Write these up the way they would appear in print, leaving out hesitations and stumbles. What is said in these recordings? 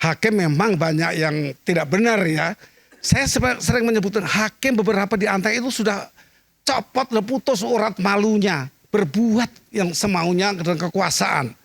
hakim memang banyak yang tidak benar ya. Saya sering menyebutkan hakim beberapa di antara itu sudah copot dan putus urat malunya. Berbuat yang semaunya dengan kekuasaan.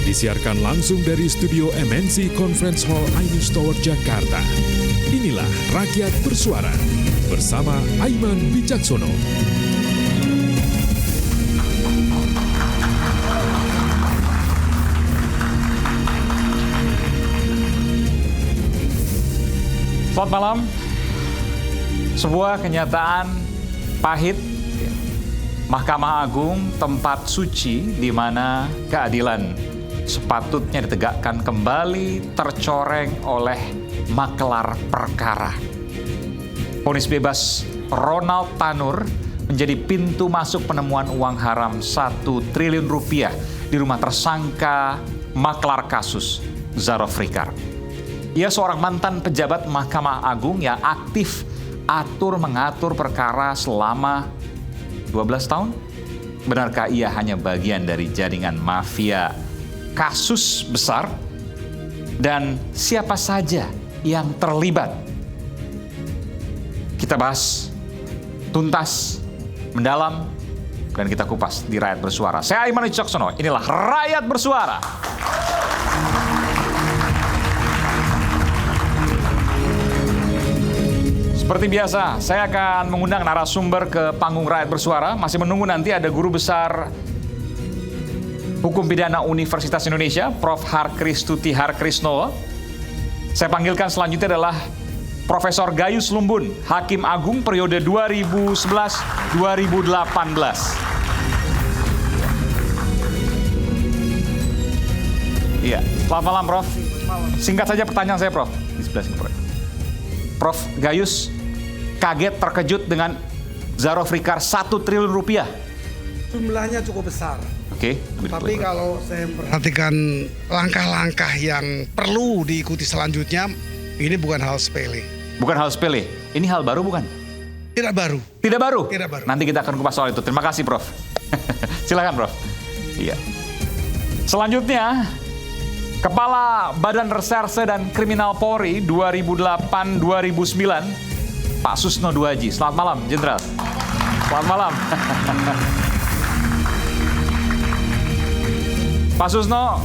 Disiarkan langsung dari studio MNC Conference Hall Ainus Tower, Jakarta. Inilah Rakyat Bersuara bersama Aiman Wicaksono. Selamat malam. Sebuah kenyataan pahit. Mahkamah Agung, tempat suci di mana keadilan sepatutnya ditegakkan kembali, tercoreng oleh maklar perkara. Vonis bebas Ronald Tanur menjadi pintu masuk penemuan uang haram 1 triliun rupiah di rumah tersangka maklar kasus Zaro Frikar. Ia seorang mantan pejabat Mahkamah Agung yang aktif atur-mengatur perkara selama 12 tahun. Benarkah ia hanya bagian dari jaringan mafia kasus besar, dan siapa saja yang terlibat? Kita bahas tuntas, mendalam, dan kita kupas di Rakyat Bersuara. Saya Aiman Wicaksono, inilah Rakyat Bersuara. Seperti biasa, saya akan mengundang narasumber ke panggung Rakyat Bersuara. Masih menunggu nanti ada Guru Besar Hukum Pidana Universitas Indonesia, Prof. Harkristuti Harkrisnowo. Saya panggilkan selanjutnya adalah Profesor Gayus Lumbun, Hakim Agung periode 2011-2018. Iya, selamat malam Prof. Singkat saja pertanyaan saya Prof. Di sebelah sini Prof. Prof. Gayus kaget terkejut dengan Zaro Frikar 1 triliun rupiah. Jumlahnya cukup besar. Oke. Tapi kalau saya perhatikan langkah-langkah yang perlu diikuti selanjutnya, ini bukan hal sepele. Bukan hal sepele. Ini hal baru bukan? Tidak baru. Tidak baru? Tidak baru. Nanti kita akan kupas soal itu. Terima kasih Prof. Silakan Prof. Iya. Selanjutnya, Kepala Badan Reserse dan Kriminal Polri 2008-2009, Pak Susno Duaji. Selamat malam, Jenderal. Selamat malam. Pak Susno,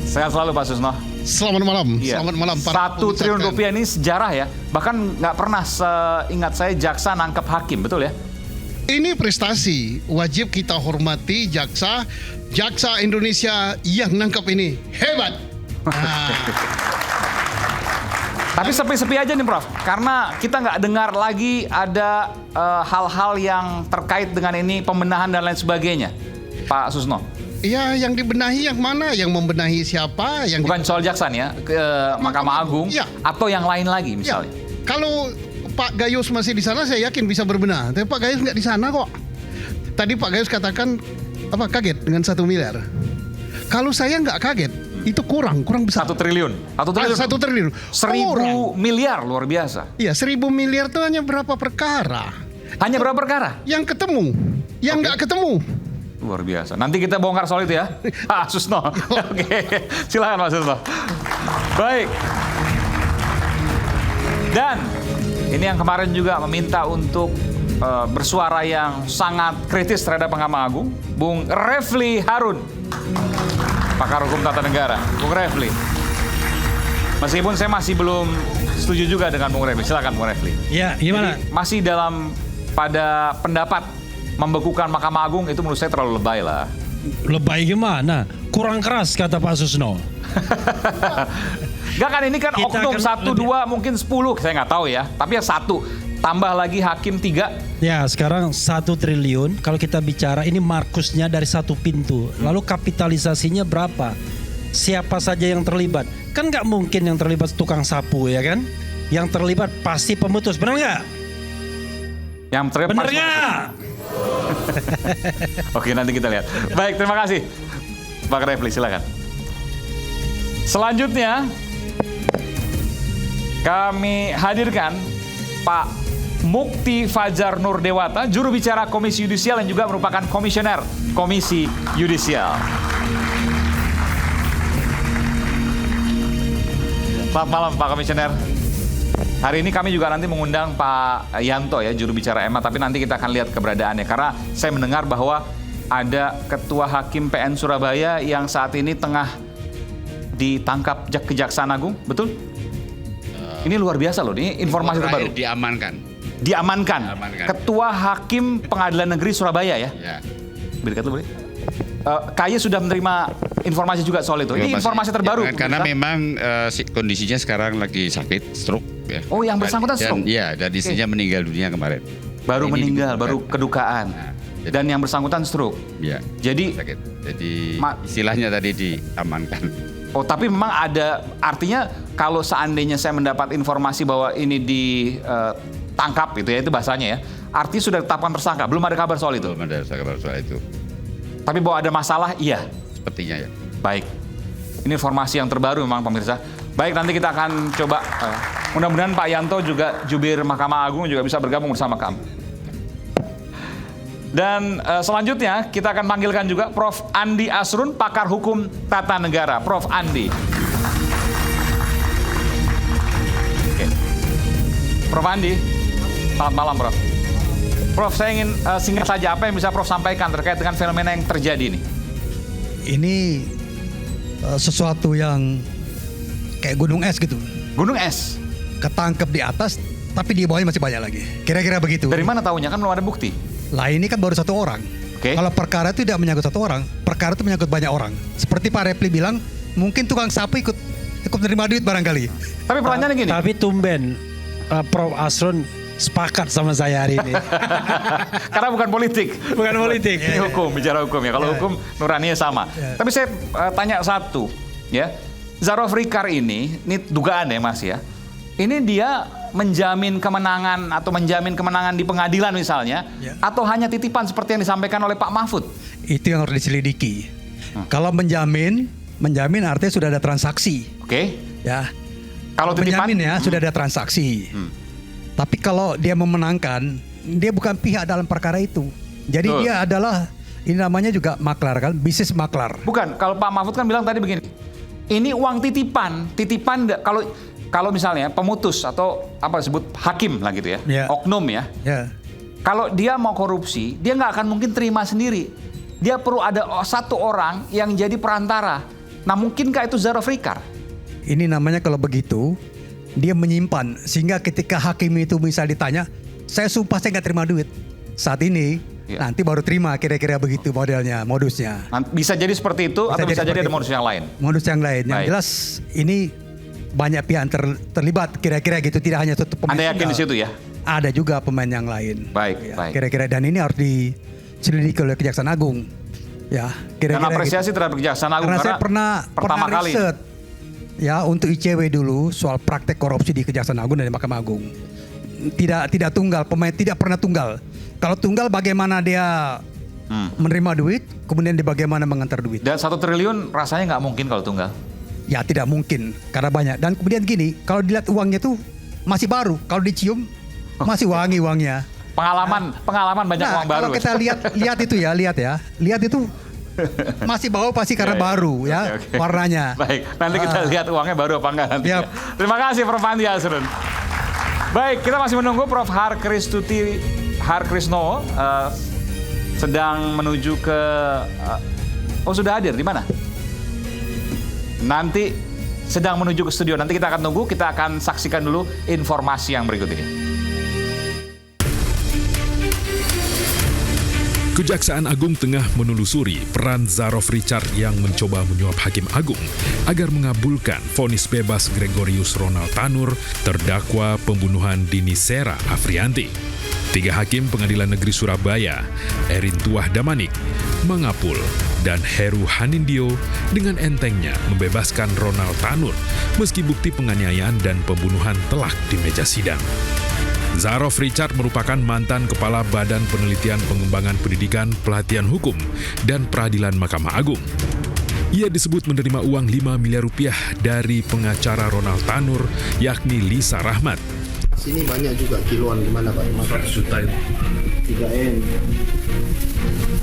sehat selalu Pak Susno. Selamat malam. Iya. Selamat malam. 1 triliun rupiah ini sejarah ya. Bahkan nggak pernah seingat saya jaksa nangkep hakim, betul ya? Ini prestasi, wajib kita hormati jaksa Indonesia yang nangkep ini. Hebat. Tapi sepi-sepi aja nih Prof, karena kita nggak dengar lagi ada hal-hal yang terkait dengan ini, pembenahan dan lain sebagainya. Pak Susno. Ya, yang dibenahi yang mana? Yang membenahi siapa? Bukan soal jaksa nih ya, ke Mahkamah Agung ya. Atau yang lain lagi misalnya. Ya. Kalau Pak Gayus masih di sana, saya yakin bisa berbenah. Tapi Pak Gayus nggak di sana kok. Tadi Pak Gayus katakan kaget dengan 1 miliar. Kalau saya nggak kaget, itu kurang besar. 1 triliun. 1 triliun. 1 triliun. 1000 miliar, luar biasa. Iya, 1000 miliar itu hanya berapa perkara? Hanya berapa perkara? Yang ketemu, yang nggak ketemu. Luar biasa. Nanti kita bongkar soal itu ya. Pak Susno. Oke. Silakan Pak Susno. Baik. Dan ini yang kemarin juga meminta untuk bersuara yang sangat kritis terhadap Mahkamah Agung, Bung Refli Harun, pakar hukum tata negara. Bung Refli. Meskipun saya masih belum setuju juga dengan Bung Refli. Silakan Bung Refli. Ya, gimana? Jadi, masih pada pendapat membekukan Mahkamah Agung itu menurut saya terlalu lebay lah. Lebay gimana? Kurang keras kata Pak Susno. Enggak kan, ini kan Kita oknum akan 1, 2, mungkin 10, saya nggak tahu ya. Tapi yang 1. tambah lagi hakim 3. Ya, sekarang 1 triliun. Kalau kita bicara ini markusnya dari 1 pintu. Lalu kapitalisasinya berapa? Siapa saja yang terlibat? Kan nggak mungkin yang terlibat tukang sapu, ya kan? Yang terlibat pasti pemutus, benar nggak? Yang terlibat Benar nggak? Oke, nanti kita lihat. Baik, terima kasih. Pak Refli, silakan. Selanjutnya, kami hadirkan Pak Mukti Fajar Nur Dewata, juru bicara Komisi Yudisial yang juga merupakan komisioner Komisi Yudisial. Selamat malam Pak Komisioner. Hari ini kami juga nanti mengundang Pak Yanto ya, juru bicara EMA, tapi nanti kita akan lihat keberadaannya. Karena saya mendengar bahwa ada Ketua Hakim PN Surabaya yang saat ini tengah ditangkap Kejaksaan Agung, betul? Ini luar biasa loh, ini informasi terbaru. Diamankan. Diamankan. Ketua Hakim Pengadilan Negeri Surabaya ya. Ya. Beri dulu boleh. KAY sudah menerima informasi juga soal itu. Ini informasi terbaru. Ya, karena pemirsa. memang kondisinya sekarang lagi sakit, stroke. Ya. Oh, yang bersangkutan stroke? Iya, dan istrinya meninggal dunia kemarin. Baru Ini meninggal, dikedukakan. baru kedukaan. Nah, Dan yang bersangkutan stroke. Iya. Jadi, Sakit. Jadi istilahnya tadi diamankan. oh tapi memang ada, artinya kalau seandainya saya mendapat informasi bahwa ini ditangkap gitu ya, itu bahasanya ya. Artinya sudah ditetapkan tersangka, belum ada kabar soal itu. Belum ada kabar soal itu. Tapi bahwa ada masalah, iya. Sepertinya ya. Baik. Ini informasi yang terbaru memang pemirsa. Baik, nanti kita akan coba, mudah-mudahan Pak Yanto juga jubir Mahkamah Agung juga bisa bergabung bersama kami. Dan selanjutnya kita akan panggilkan juga Prof. Andi Asrun, pakar hukum tata negara. Prof. Andi. Oke. Prof. Andi, selamat malam Prof. Prof, saya ingin singkat saja apa yang bisa Prof sampaikan terkait dengan fenomena yang terjadi ini. Ini sesuatu yang kayak gunung es gitu. Gunung es. Ketangkep di atas, tapi di bawahnya masih banyak lagi. Kira-kira begitu. Dari mana tahunya? Kan belum ada bukti. Lah ini kan baru 1 orang. Oke. Kalau perkara itu tidak menyangkut 1 orang, perkara itu menyangkut banyak orang. Seperti Pak Refli bilang, mungkin tukang sapu ikut menerima duit barangkali. Tapi pertanyaannya gini. Tapi tumben Prof. Asrun sepakat sama saya hari ini. Karena bukan politik. Bukan politik. Ini hukum, bicara hukum ya. Kalau hukum nuraninya sama. Tapi saya tanya satu, ya. Zarof Rikar ini dugaan ya Mas ya. Ini dia menjamin kemenangan atau menjamin kemenangan di pengadilan misalnya, atau hanya titipan seperti yang disampaikan oleh Pak Mahfud? Itu yang harus diselidiki. Kalau menjamin artinya sudah ada transaksi. Oke. Ya. Kalau titipan menjamin ya sudah ada transaksi. Tapi kalau dia memenangkan, dia bukan pihak dalam perkara itu. Jadi Betul. dia adalah, ini namanya juga maklar kan, bisnis maklar. bukan. Kalau Pak Mahfud kan bilang tadi begini. Ini uang titipan kalau misalnya pemutus atau apa disebut hakim lah gitu ya, Ya. oknum ya. Ya. Kalau dia mau korupsi, dia nggak akan mungkin terima sendiri. Dia perlu ada 1 orang yang jadi perantara. Nah, mungkinkah itu Zarof Rikar? Ini namanya kalau begitu, dia menyimpan. Sehingga ketika hakim itu misal ditanya, saya sumpah saya nggak terima duit. Saat ini, Ya. nanti baru terima kira-kira begitu modelnya, modusnya. Bisa jadi seperti itu atau bisa jadi ada seperti modus yang lain. Modus yang lain. Yang Baik. jelas ini banyak pihak yang terlibat kira-kira gitu. Tidak hanya satu pemain. Anda yakin tunggal. di situ ya? Ada juga pemain yang lain. Baik, Ya, baik. Kira-kira dan ini harus diselidiki oleh Kejaksaan Agung. Ya, Dan kira-kira apresiasi gitu. terhadap Kejaksaan Agung Karena saya pernah pertama kali. riset ya untuk ICW dulu soal praktek korupsi di Kejaksaan Agung dan di Mahkamah Agung. Tidak tunggal, pemain tidak pernah tunggal. Kalau tunggal bagaimana dia menerima duit, kemudian dia bagaimana mengantar duit. Dan 1 triliun rasanya nggak mungkin kalau tunggal. Ya tidak mungkin karena banyak. Dan kemudian gini, kalau dilihat uangnya tuh masih baru, kalau dicium masih wangi uangnya. Pengalaman banyak uang baru. Kalau kita lihat itu masih bau pasti karena baru ya Oke. warnanya. Baik, nanti kita lihat uangnya baru apa enggak nanti. Yap. Terima kasih Prof. Andi Asrun. Baik, kita masih menunggu Prof. Harkrisno sedang menuju ke sudah hadir di mana? Nanti sedang menuju ke studio. Nanti kita akan tunggu, kita akan saksikan dulu informasi yang berikut ini. Kejaksaan Agung tengah menelusuri peran Zarof Richard yang mencoba menyuap Hakim Agung agar mengabulkan vonis bebas Gregorius Ronald Tanur terdakwa pembunuhan Dini Sera Afrianti. 3 hakim Pengadilan Negeri Surabaya, Erin Tuah Damanik, Mangapul, dan Heru Hanindio dengan entengnya membebaskan Ronald Tanur meski bukti penganiayaan dan pembunuhan telak di meja sidang. Zarof Richard merupakan mantan Kepala Badan Penelitian Pengembangan Pendidikan Pelatihan Hukum dan Peradilan Mahkamah Agung. Ia disebut menerima uang 5 miliar rupiah dari pengacara Ronald Tanur, yakni Lisa Rahmat. Sini banyak juga kiloan gimana Pak? 100 juta itu. 3M.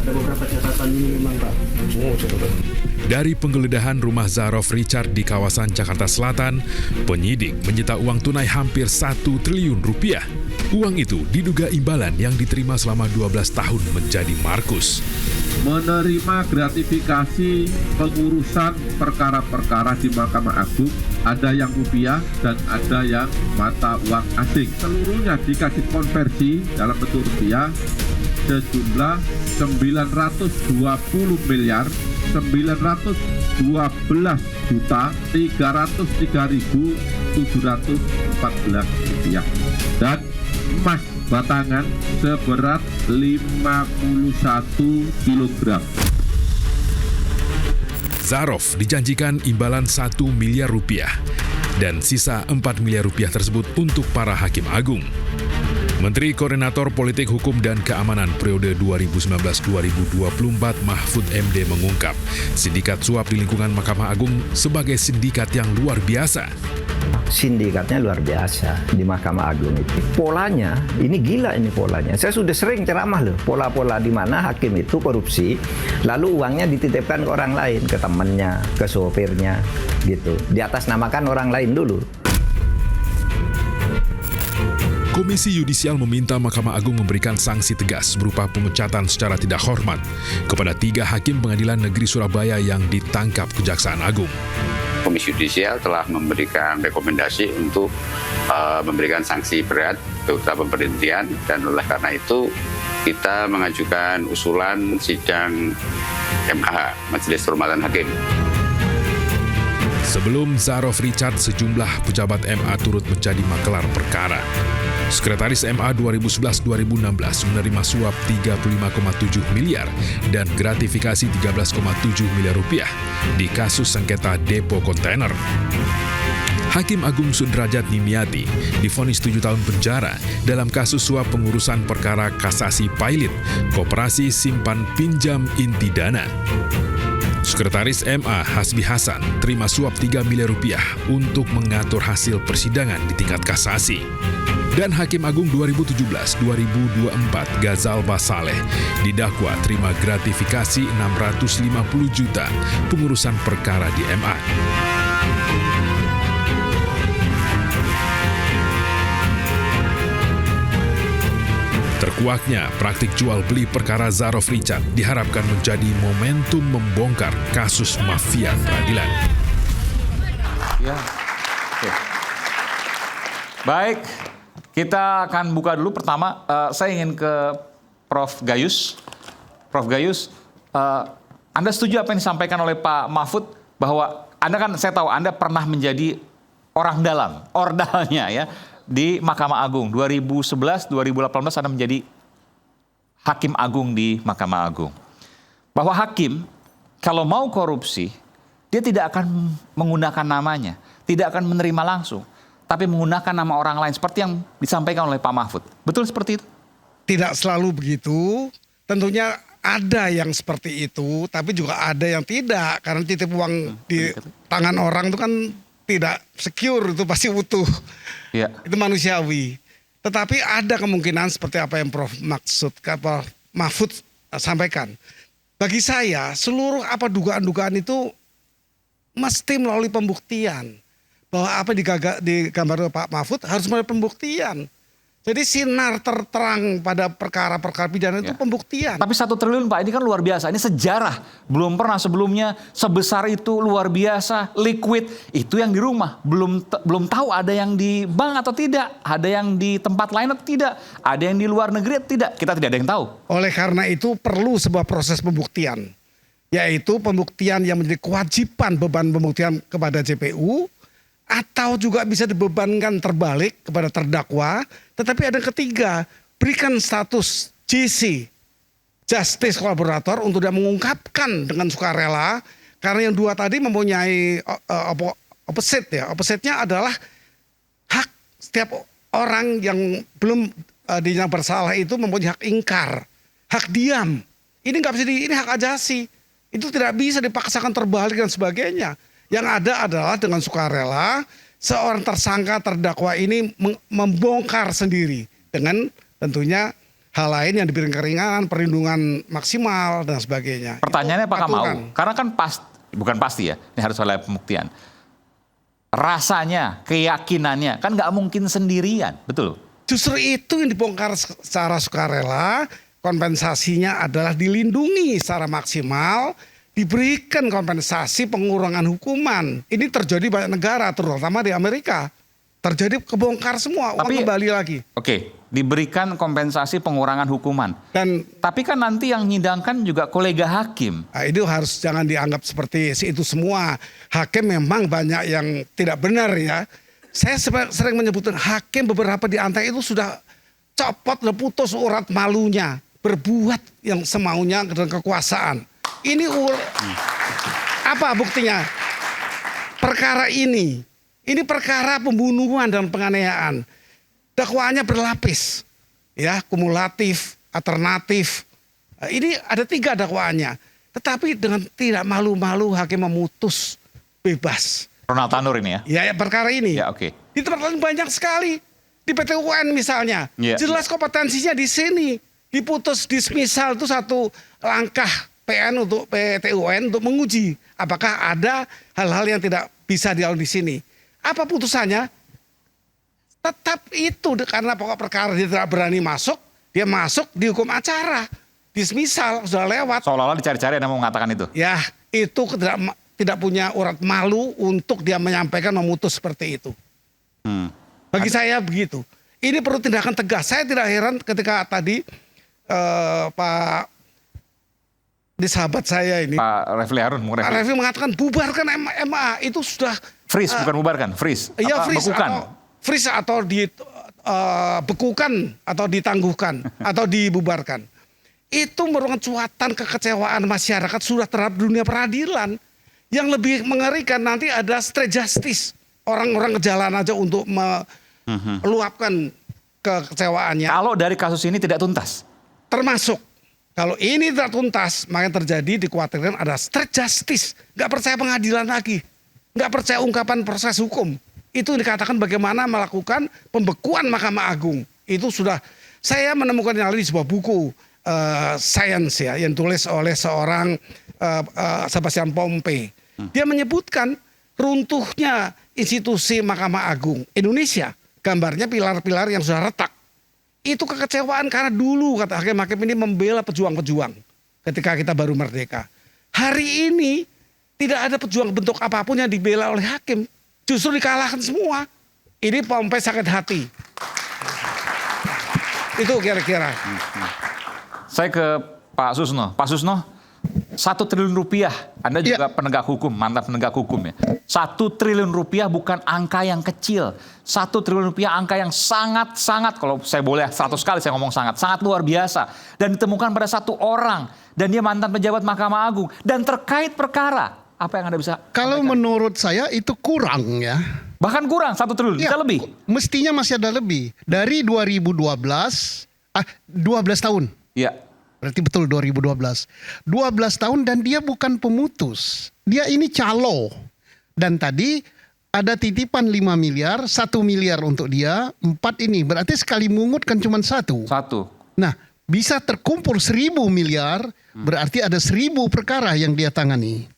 Ada beberapa catatan ini memang Pak. Oh, catatan. Dari penggeledahan rumah Zarof Richard di kawasan Jakarta Selatan, penyidik menyita uang tunai hampir 1 triliun rupiah. Uang itu diduga imbalan yang diterima selama 12 tahun menjadi Markus. Menerima gratifikasi pengurusan perkara-perkara di Mahkamah Agung, ada yang rupiah dan ada yang mata uang asing. Seluruhnya dikasih konversi dalam bentuk rupiah sejumlah 920 miliar 912 juta 303.714 rupiah dan emas batangan seberat 51 kilogram. Zarof dijanjikan imbalan 1 miliar rupiah dan sisa 4 miliar rupiah tersebut untuk para hakim agung. Menteri Koordinator Politik Hukum dan Keamanan periode 2019-2024 Mahfud MD mengungkap sindikat suap di lingkungan Mahkamah Agung sebagai sindikat yang luar biasa. Sindikatnya luar biasa di Mahkamah Agung itu. Polanya, ini gila ini polanya. Saya sudah sering ceramah loh, pola-pola di mana hakim itu korupsi, lalu uangnya dititipkan ke orang lain, ke temannya, ke sopirnya, gitu. Di atas namakan orang lain dulu. Komisi Yudisial meminta Mahkamah Agung memberikan sanksi tegas berupa pemecatan secara tidak hormat kepada 3 hakim Pengadilan Negeri Surabaya yang ditangkap Kejaksaan Agung. Komisi Yudisial telah memberikan rekomendasi untuk memberikan sanksi berat berupa pemberhentian, dan oleh karena itu kita mengajukan usulan sidang MH, Majelis Kehormatan Hakim. Sebelum Zarof Richard, sejumlah pejabat MA turut menjadi makelar perkara. Sekretaris MA 2011-2016 menerima suap 35,7 miliar dan gratifikasi 13,7 miliar rupiah di kasus sengketa depo kontainer. Hakim Agung Sudrajat Nimiati divonis 7 tahun penjara dalam kasus suap pengurusan perkara kasasi pilot Koperasi Simpan Pinjam Inti Dana. Sekretaris MA Hasbi Hasan terima suap 3 miliar rupiah untuk mengatur hasil persidangan di tingkat kasasi. Dan Hakim Agung 2017-2024 Ghazal Basaleh didakwa terima gratifikasi 650 juta pengurusan perkara di MA. Terkuaknya praktik jual beli perkara Zarof Richard diharapkan menjadi momentum membongkar kasus mafia peradilan. Ya. Oke. Baik, kita akan buka dulu. Pertama, saya ingin ke Prof. Gayus. Prof. Gayus, Anda setuju apa yang disampaikan oleh Pak Mahfud bahwa Anda kan, saya tahu Anda pernah menjadi orang dalam, ordalnya ya, di Mahkamah Agung. 2011-2018 Anda menjadi Hakim Agung di Mahkamah Agung. Bahwa hakim kalau mau korupsi, dia tidak akan menggunakan namanya, tidak akan menerima langsung, tapi menggunakan nama orang lain seperti yang disampaikan oleh Pak Mahfud. Betul seperti itu? Tidak selalu begitu. Tentunya ada yang seperti itu, tapi juga ada yang tidak. Karena titip uang di tangan orang itu kan tidak secure, itu pasti utuh. Ya. Itu manusiawi. Tetapi ada kemungkinan seperti apa yang Prof. Mahfud sampaikan. Bagi saya, seluruh apa dugaan-dugaan itu mesti melalui pembuktian. Bahwa apa digambar oleh Pak Mahfud harus melalui pembuktian. Jadi sinar terterang pada perkara-perkara pidana itu pembuktian. Tapi 1 triliun Pak, ini kan luar biasa. Ini sejarah. Belum pernah sebelumnya sebesar itu, luar biasa, liquid. Itu yang di rumah. Belum tahu ada yang di bank atau tidak. Ada yang di tempat lain atau tidak. Ada yang di luar negeri atau tidak. Kita tidak ada yang tahu. Oleh karena itu perlu sebuah proses pembuktian. Yaitu pembuktian yang menjadi kewajiban beban pembuktian kepada JPU. Atau juga bisa dibebankan terbalik kepada terdakwa. Tetapi ada yang ketiga, berikan status JC, Justice Collaborator, untuk dia mengungkapkan dengan sukarela. Karena yang 2 tadi mempunyai opposite ya. Opposite-nya adalah hak setiap orang yang belum dinyatakan bersalah itu mempunyai hak ingkar, hak diam. Ini nggak bisa ini hak ajasi. Itu tidak bisa dipaksakan terbalik dan sebagainya. Yang ada adalah dengan sukarela seorang tersangka terdakwa ini membongkar sendiri dengan tentunya hal lain yang diberikan keringanan, perlindungan maksimal dan sebagainya. Pertanyaannya apakah mau? Karena kan bukan pasti ya, ini harus oleh pembuktian. Rasanya, keyakinannya kan nggak mungkin sendirian, betul? Justru itu yang dibongkar secara sukarela, kompensasinya adalah dilindungi secara maksimal, diberikan kompensasi pengurangan hukuman. Ini terjadi banyak negara, terutama di Amerika. Terjadi kebongkar semua, uang kembali lagi. Oke, diberikan kompensasi pengurangan hukuman. Tapi kan nanti yang menyidangkan juga kolega hakim. Nah, itu harus jangan dianggap seperti itu semua. Hakim memang banyak yang tidak benar ya. Saya sering menyebutkan hakim beberapa di antara itu sudah copot dan putus urat malunya. Berbuat yang semaunya dengan kekuasaan. Ini apa buktinya? Perkara ini perkara pembunuhan dan penganiayaan. Dakwaannya berlapis, ya, kumulatif, alternatif. Ini ada 3 dakwaannya. Tetapi dengan tidak malu-malu hakim memutus bebas. Ronald Tanur ini ya? Ya, perkara ini. Ya, oke. Di tempat lain banyak sekali. Di PT UN misalnya, jelas kompetensinya di sini. Diputus dismisal itu satu langkah PN untuk PT UN untuk menguji apakah ada hal-hal yang tidak bisa dilalui di sini. Apa putusannya? Tetap itu karena pokok perkara dia tidak berani masuk, dia masuk dihukum acara, dismisal sudah lewat. Seolah-olah dicari-cari yang mau mengatakan itu. Ya, itu tidak punya urat malu untuk dia menyampaikan memutus seperti itu. Bagi saya begitu. Ini perlu tindakan tegas. Saya tidak heran ketika tadi Pak di sahabat saya ini Pak Refli Harun mengatakan bubarkan MA itu sudah freeze, bukan bubarkan, freeze. Iya, freeze bekukan. Freeze atau dibekukan atau ditangguhkan atau dibubarkan. Itu merupakan cuatan kekecewaan masyarakat sudah terhadap dunia peradilan. Yang lebih mengerikan nanti ada straight justice. Orang-orang ke jalan aja untuk meluapkan kekecewaannya. Kalau dari kasus ini tidak tuntas? Termasuk. Kalau ini tidak tuntas, maka terjadi dikhawatirkan ada straight justice. Nggak percaya pengadilan lagi. Nggak percaya ungkapan proses hukum. Itu dikatakan bagaimana melakukan pembekuan Mahkamah Agung. Itu sudah, saya menemukan yang lain di sebuah buku science ya, yang tulis oleh seorang Sebastian Pompe. Dia menyebutkan runtuhnya institusi Mahkamah Agung Indonesia. Gambarnya pilar-pilar yang sudah retak. Itu kekecewaan karena dulu kata hakim-hakim ini membela pejuang-pejuang ketika kita baru merdeka. Hari ini tidak ada pejuang bentuk apapun yang dibela oleh hakim. Justru dikalahkan semua. Ini Pompe sakit hati. Itu kira-kira. Saya ke Pak Susno. Pak Susno, 1 triliun rupiah. Anda juga penegak hukum, mantan penegak hukum ya. 1 triliun rupiah bukan angka yang kecil. 1 triliun rupiah angka yang sangat-sangat, kalau saya boleh 100 kali saya ngomong sangat luar biasa. Dan ditemukan pada 1 orang. Dan dia mantan pejabat Mahkamah Agung. Dan terkait perkara, apa yang Anda bisa Kalau sampaikan? menurut saya itu kurang ya. Bahkan kurang 1 triliun, bisa lebih? Mestinya masih ada lebih. Dari 2012, 12 tahun. Iya. Berarti betul 2012. 12 tahun dan dia bukan pemutus. Dia ini calo. Dan tadi ada titipan 5 miliar, 1 miliar untuk dia, 4 ini. Berarti sekali mungut kan cuma 1. Nah, bisa terkumpul 1000 miliar, berarti ada 1000 perkara yang dia tangani.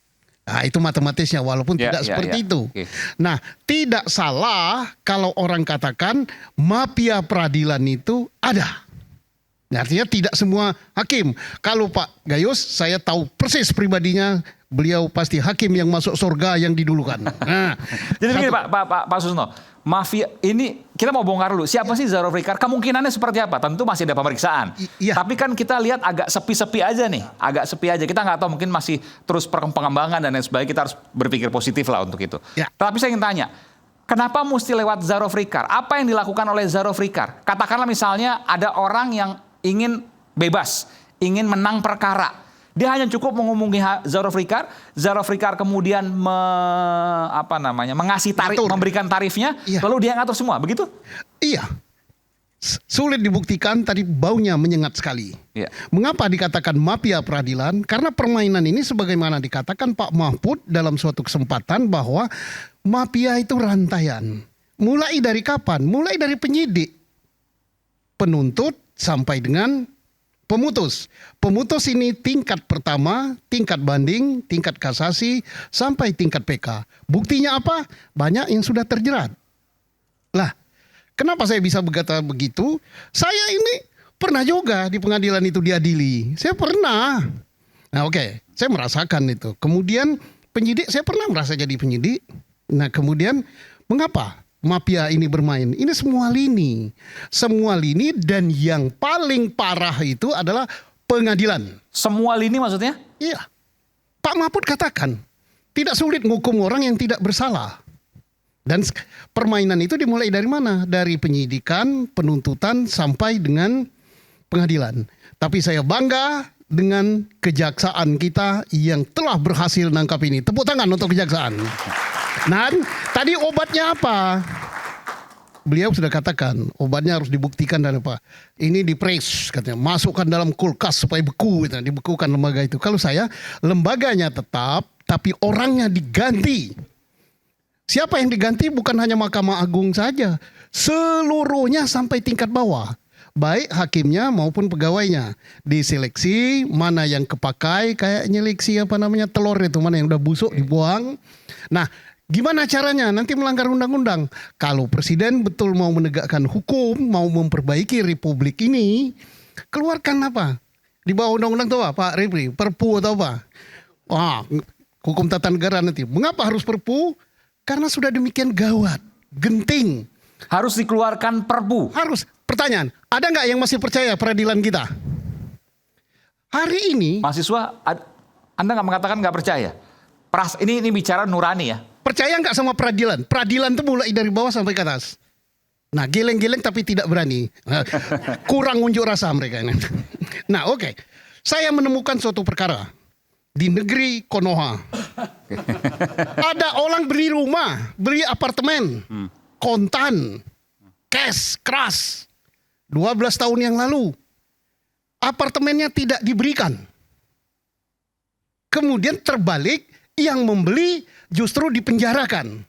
Nah, itu matematisnya walaupun tidak seperti itu. Oke. Nah, tidak salah kalau orang katakan mafia peradilan itu ada. Nah, artinya tidak semua hakim. Kalau Pak Gayus, saya tahu persis pribadinya, beliau pasti hakim yang masuk surga yang didulukan. Nah, Jadi begini Pak Susno, mafia ini kita mau bongkar dulu. Siapa sih Zaro Frikar? Kemungkinannya seperti apa? Tentu masih ada pemeriksaan. Iya. Tapi kan kita lihat agak sepi-sepi aja nih, agak sepi aja. Kita nggak tahu, mungkin masih terus pengembangan dan lain sebagainya. Kita harus berpikir positif lah untuk itu. Ya. Tapi saya ingin tanya, kenapa mesti lewat Zaro Frikar? Apa yang dilakukan oleh Zaro Frikar? Katakanlah misalnya ada orang yang ingin bebas, ingin menang perkara. Dia hanya cukup menghubungi Zaro Frikar kemudian mengasih tarif, memberikan tarifnya, lalu dia ngatur semua, begitu? Iya. Sulit dibuktikan, tadi baunya menyengat sekali. Iya. Mengapa dikatakan mafia peradilan? Karena permainan ini sebagaimana dikatakan Pak Mahfud dalam suatu kesempatan bahwa mafia itu rantaian. Mulai dari kapan? Mulai dari penyidik, penuntut, sampai dengan pemutus. Pemutus ini tingkat pertama, tingkat banding, tingkat kasasi, sampai tingkat PK. Buktinya apa? Banyak yang sudah terjerat. Lah, kenapa saya bisa berkata begitu? Saya ini pernah juga di pengadilan itu diadili. Saya pernah. Nah oke, saya merasakan itu. Kemudian penyidik, saya pernah merasa jadi penyidik. Nah kemudian mengapa mafia ini bermain? Ini semua lini. Semua lini, dan yang paling parah itu adalah pengadilan. Semua lini maksudnya? Iya. Pak Mahfud katakan, tidak sulit menghukum orang yang tidak bersalah. Dan permainan itu dimulai dari mana? Dari penyidikan, penuntutan, sampai dengan pengadilan. Tapi saya bangga dengan kejaksaan kita yang telah berhasil nangkap ini. Tepuk tangan untuk kejaksaan. Nah, tadi obatnya apa? Beliau sudah katakan obatnya harus dibuktikan dan apa? Ini di-press katanya, masukkan dalam kulkas supaya beku, gitu. Dibekukan lembaga itu. Kalau saya, lembaganya tetap, tapi orangnya diganti. Siapa yang diganti? Bukan hanya Mahkamah Agung saja, seluruhnya sampai tingkat bawah. Baik hakimnya maupun pegawainya. Diseleksi mana yang kepakai, kayak nyeleksi telur itu, mana yang udah busuk dibuang. Nah, gimana caranya? Nanti melanggar undang-undang. Kalau presiden betul mau menegakkan hukum, mau memperbaiki republik ini, keluarkan apa? Di bawah undang-undang itu apa, Pak Repri? Perpu atau apa? Hukum tata negara nanti. Mengapa harus perpu? Karena sudah demikian gawat, genting. Harus dikeluarkan perpu? Harus. Pertanyaan, ada nggak yang masih percaya peradilan kita? Hari ini... Mahasiswa, Anda nggak mengatakan nggak percaya? Ini bicara nurani ya? Percaya nggak sama peradilan? Peradilan itu mulai dari bawah sampai ke atas. Nah, geleng-geleng tapi tidak berani. Kurang unjuk rasa mereka ini. Nah, oke. Saya menemukan suatu perkara di negeri Konoha. Ada orang beli rumah, beli apartemen, kontan, cash, keras. 12 tahun yang lalu. Apartemennya tidak diberikan. Kemudian terbalik, yang membeli justru dipenjarakan.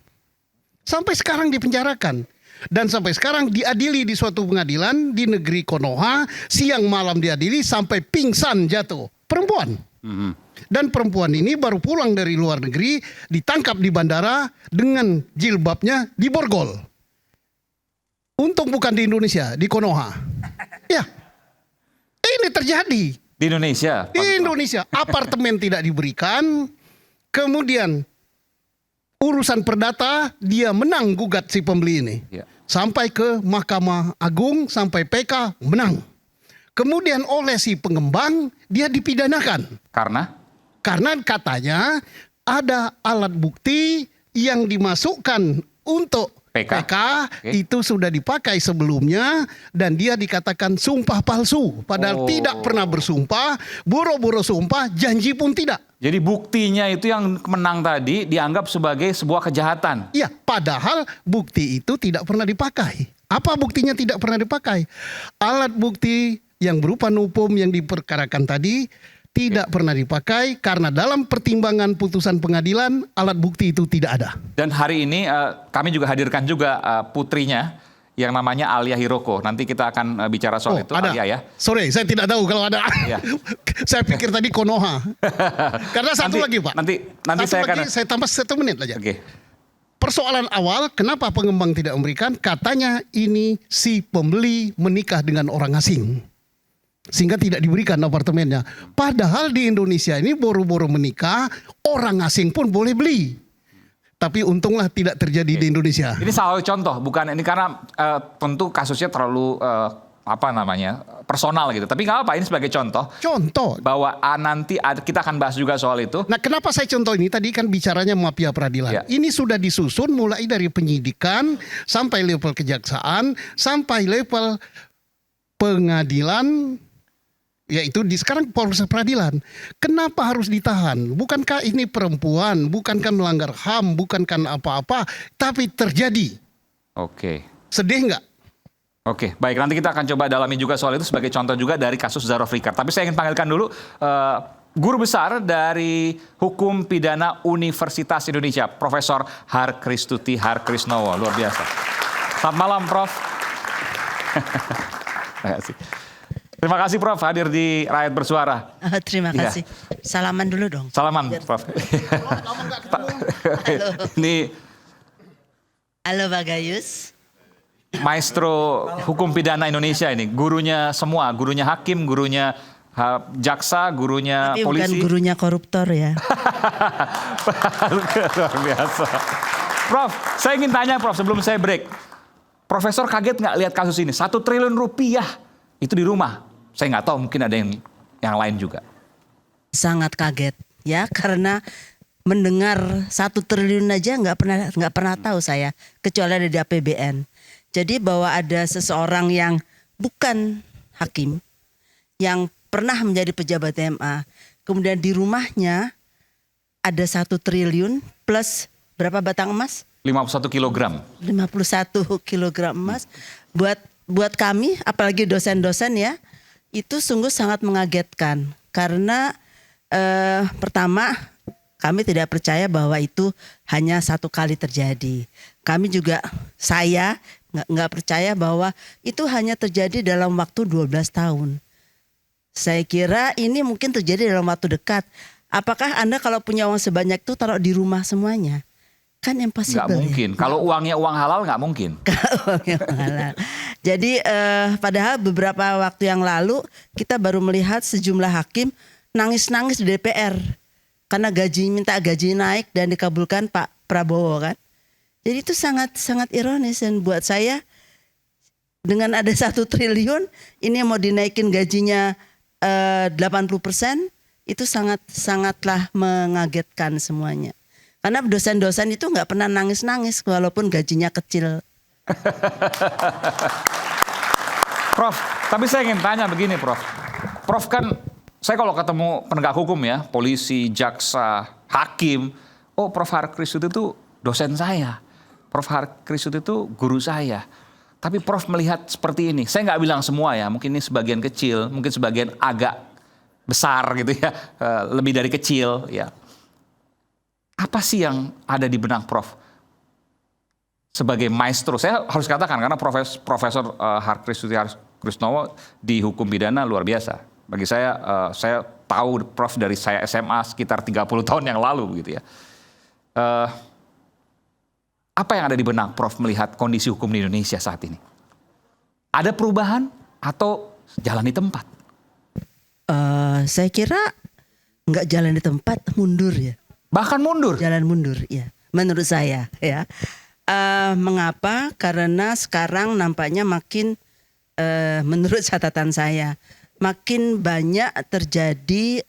Sampai sekarang dipenjarakan. Dan sampai sekarang diadili di suatu pengadilan di negeri Konoha. Siang malam diadili sampai pingsan jatuh. Perempuan. Dan perempuan ini baru pulang dari luar negeri. Ditangkap di bandara dengan jilbabnya diborgol. Untung bukan di Indonesia, di Konoha. Ya, ini terjadi. Di Indonesia? Di Indonesia. Apartemen tidak diberikan. Kemudian urusan perdata dia menang gugat si pembeli ini. Sampai ke Mahkamah Agung, sampai PK menang. Kemudian oleh si pengembang dia dipidanakan. Karena? Karena katanya ada alat bukti yang dimasukkan untuk PK itu sudah dipakai sebelumnya dan dia dikatakan sumpah palsu. Padahal tidak pernah bersumpah, boro-boro sumpah, janji pun tidak. Jadi buktinya itu yang menang tadi dianggap sebagai sebuah kejahatan. Iya, padahal bukti itu tidak pernah dipakai. Apa buktinya tidak pernah dipakai? Alat bukti yang berupa nupum yang diperkarakan tadi tidak pernah dipakai karena dalam pertimbangan putusan pengadilan alat bukti itu tidak ada. Dan hari ini kami juga hadirkan juga putrinya yang namanya Alia Hiroko. Nanti kita akan bicara soal itu. Ada. Alia ya. Sorry, saya tidak tahu kalau ada. Iya. Saya pikir tadi Konoha. Karena satu Nanti- lagi Pak. nanti Satu saya lagi, akan- saya tambah 1 menit aja. Oke. Persoalan awal, kenapa pengembang tidak memberikan? Katanya ini si pembeli menikah dengan orang asing. Sehingga tidak diberikan apartemennya. Padahal di Indonesia ini boro-boro menikah, orang asing pun boleh beli. Tapi untunglah tidak terjadi di Indonesia. Ini salah satu contoh, bukan ini karena tentu kasusnya terlalu personal gitu. Tapi nggak apa, ini sebagai contoh Contoh. bahwa kita akan bahas juga soal itu. Nah, kenapa saya contoh ini? Tadi kan bicaranya mafia peradilan. Ya. Ini sudah disusun mulai dari penyidikan sampai level kejaksaan sampai level pengadilan, yaitu sekarang proses peradilan. Kenapa harus ditahan? Bukankah ini perempuan? Bukankah melanggar HAM? Bukankah apa-apa? Tapi terjadi. Oke. Sedih nggak? Oke, baik, nanti kita akan coba dalami juga soal itu sebagai contoh juga dari kasus Zaro Frikar. Tapi saya ingin panggilkan dulu guru besar dari Hukum Pidana Universitas Indonesia, Profesor Harkristuti Harkrisnowo. Luar biasa. Selamat malam, Prof. Terima kasih. Terima kasih, Prof, hadir di Rakyat Bersuara. Terima Iya. kasih. Salaman dulu dong. Salaman, Prof. Ini Halo Pak Gayus. maestro hukum pidana Indonesia ini, gurunya semua, gurunya hakim, gurunya jaksa, gurunya Tapi bukan polisi. gurunya koruptor ya. Luar biasa. Prof, saya ingin tanya Prof sebelum saya break. Profesor kaget nggak lihat kasus ini? 1 triliun rupiah itu di rumah. Saya nggak tahu, mungkin ada yang lain juga. Sangat kaget ya, karena mendengar 1 triliun aja nggak pernah tahu saya, kecuali ada di APBN. Jadi bahwa ada seseorang yang bukan hakim, yang pernah menjadi pejabat MA, kemudian di rumahnya ada 1 triliun plus berapa batang emas? 51 kilogram. 51 kilogram emas. Buat kami, apalagi dosen-dosen ya, itu sungguh sangat mengagetkan. Karena pertama, kami tidak percaya bahwa itu hanya 1 kali terjadi. Kami juga, saya nggak percaya bahwa itu hanya terjadi dalam waktu 12 tahun. Saya kira ini mungkin terjadi dalam waktu dekat. Apakah Anda kalau punya uang sebanyak itu taruh di rumah semuanya? Kan impossible. Nggak mungkin. Ya? Kalau uangnya uang halal nggak mungkin. Jadi padahal beberapa waktu yang lalu kita baru melihat sejumlah hakim nangis-nangis di DPR karena minta gaji naik dan dikabulkan Pak Prabowo kan. Jadi itu sangat ironis, dan buat saya dengan ada 1 triliun ini mau dinaikin gajinya 80%, itu sangatlah mengagetkan semuanya. Karena dosen-dosen itu nggak pernah nangis-nangis walaupun gajinya kecil. Prof, tapi saya ingin tanya begini, Prof. Prof kan, saya kalau ketemu penegak hukum ya, polisi, jaksa, hakim, oh Prof Harkristuti itu dosen saya. Prof Harkristuti itu guru saya. Tapi Prof melihat seperti ini, saya nggak bilang semua ya, mungkin ini sebagian kecil, mungkin sebagian agak besar gitu ya, lebih dari kecil ya. Apa sih yang ada di benak Prof? Sebagai maestro, saya harus katakan karena Profesor Harkristuti Harkrisnowo di hukum pidana luar biasa. Bagi saya tahu Prof dari saya SMA sekitar 30 tahun yang lalu gitu ya. Apa yang ada di benak Prof melihat kondisi hukum di Indonesia saat ini? Ada perubahan atau jalan di tempat? Saya kira nggak jalan di tempat, mundur ya. Bahkan mundur? Jalan mundur, ya. Menurut saya ya. Mengapa? Karena sekarang nampaknya makin, menurut catatan saya, makin banyak terjadi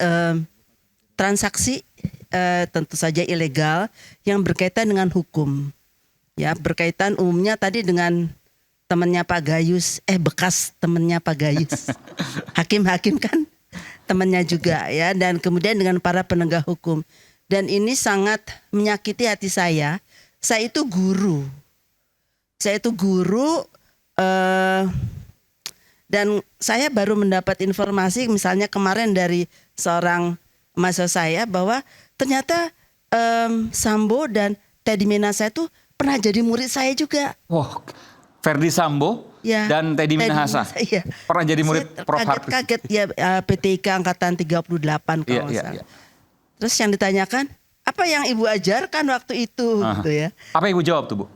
transaksi tentu saja ilegal yang berkaitan dengan hukum. Ya, berkaitan umumnya tadi dengan temannya Pak Gayus, bekas temannya Pak Gayus. Hakim-hakim kan temannya juga ya, dan kemudian dengan para penegak hukum. Dan ini sangat menyakiti hati saya. Saya itu guru. Dan saya baru mendapat informasi misalnya kemarin dari seorang mahasiswa saya bahwa ternyata Sambo dan Teddy Minasa itu pernah jadi murid saya juga. Wah, Ferdi Sambo Ya, dan Teddy Minahasa. Iya. Pernah jadi murid Prof. Hartris. Kaget ya, PTIK angkatan 38 kalau Iya, nggak iya, salah. iya. Terus yang ditanyakan, apa yang Ibu ajarkan waktu itu Aha. gitu ya. Apa yang Ibu jawab tuh, Bu?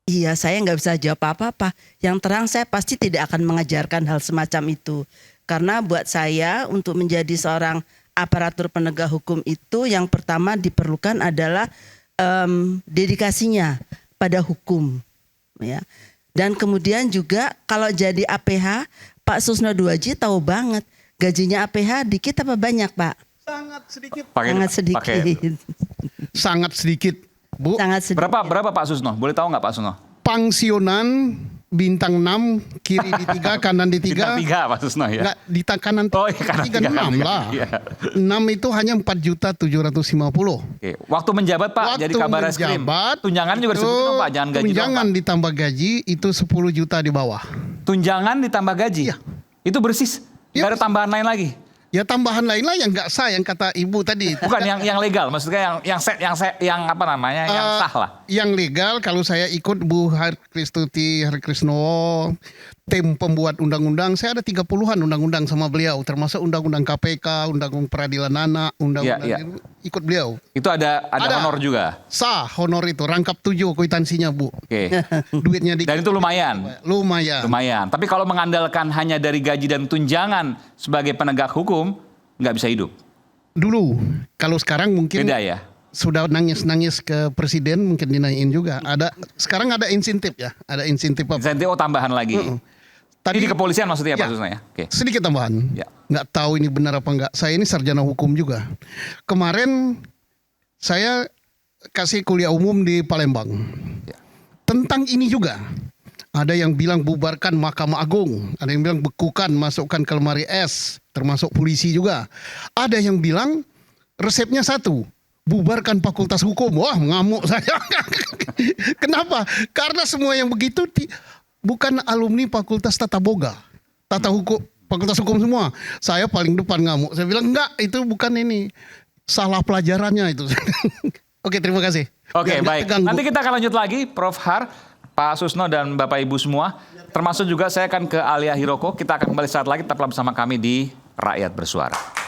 Iya, saya nggak bisa jawab apa-apa. Yang terang saya pasti tidak akan mengajarkan hal semacam itu. Karena buat saya untuk menjadi seorang aparatur penegak hukum itu yang pertama diperlukan adalah dedikasinya pada hukum, ya. Dan kemudian juga kalau jadi APH, Pak Susno Duaji tahu banget gajinya APH dikit apa banyak, Pak? Sangat sedikit. Sangat sedikit. Sangat sedikit, Bu. Sangat sedikit. Berapa Pak Susno? Boleh tahu nggak Pak Susno? Pangsionan bintang 6, kiri di 3, kanan di 3. Bintang 3 Pak Susno ya? Enggak, di kanan Oh, iya, kanan 3, tiga, 6 kanan lah. tiga, iya. 6 itu hanya 4.750.000. Oke. Waktu menjabat Pak jadi Kabar Reskrim. Tunjangan juga disebutin dong, Pak, jangan gaji doang, tunjangan Pak. ditambah gaji itu 10 juta di bawah. Tunjangan ditambah gaji? Iya. Itu bersih? Iya. Nggak ada tambahan lain lagi? Ya tambahan lain lah yang nggak sah yang kata Ibu tadi. Bukan yang legal, maksudnya yang apa namanya, yang sah lah. Yang legal kalau saya ikut Bu Harkristuti Harkrisno, tim pembuat undang-undang, saya ada 30-an undang-undang sama beliau, termasuk undang-undang KPK, undang-undang peradilan anak, undang-undang Iya, iya. itu, ikut beliau. Itu ada honor juga. Sah honor itu, rangkap 7 kwitansinya Bu. Oke. Duitnya di Dan itu lumayan. lumayan. Tapi kalau mengandalkan hanya dari gaji dan tunjangan sebagai penegak hukum, nggak bisa hidup. Dulu, kalau sekarang mungkin Beda ya? sudah nangis-nangis ke presiden mungkin dinaikin juga. Sekarang ada insentif ya, ada insentif apa? Insentif tambahan lagi. Tadi Ini di kepolisian maksudnya Ya. Pak Susno ya? Oke. Sedikit tambahan. Ya. Nggak tahu ini benar apa enggak. Saya ini sarjana hukum juga. Kemarin saya kasih kuliah umum di Palembang. Ya. Tentang ini juga. Ada yang bilang bubarkan Mahkamah Agung. Ada yang bilang bekukan, masukkan ke lemari es. Termasuk polisi juga. Ada yang bilang resepnya satu. Bubarkan Fakultas Hukum. Wah, ngamuk saya. Kenapa? Karena semua yang begitu bukan alumni Fakultas Tata Boga. Tata Hukum, Fakultas Hukum semua. Saya paling depan ngamuk. Saya bilang enggak, itu bukan ini. Salah pelajarannya itu. Oke, terima kasih. Oke, Biar nggak baik. terganggu. Nanti kita akan lanjut lagi, Prof. Har, Pak Susno dan Bapak Ibu semua. Termasuk juga saya akan ke Alia Hiroko. Kita akan kembali saat lagi, tetaplah bersama kami di Rakyat Bersuara.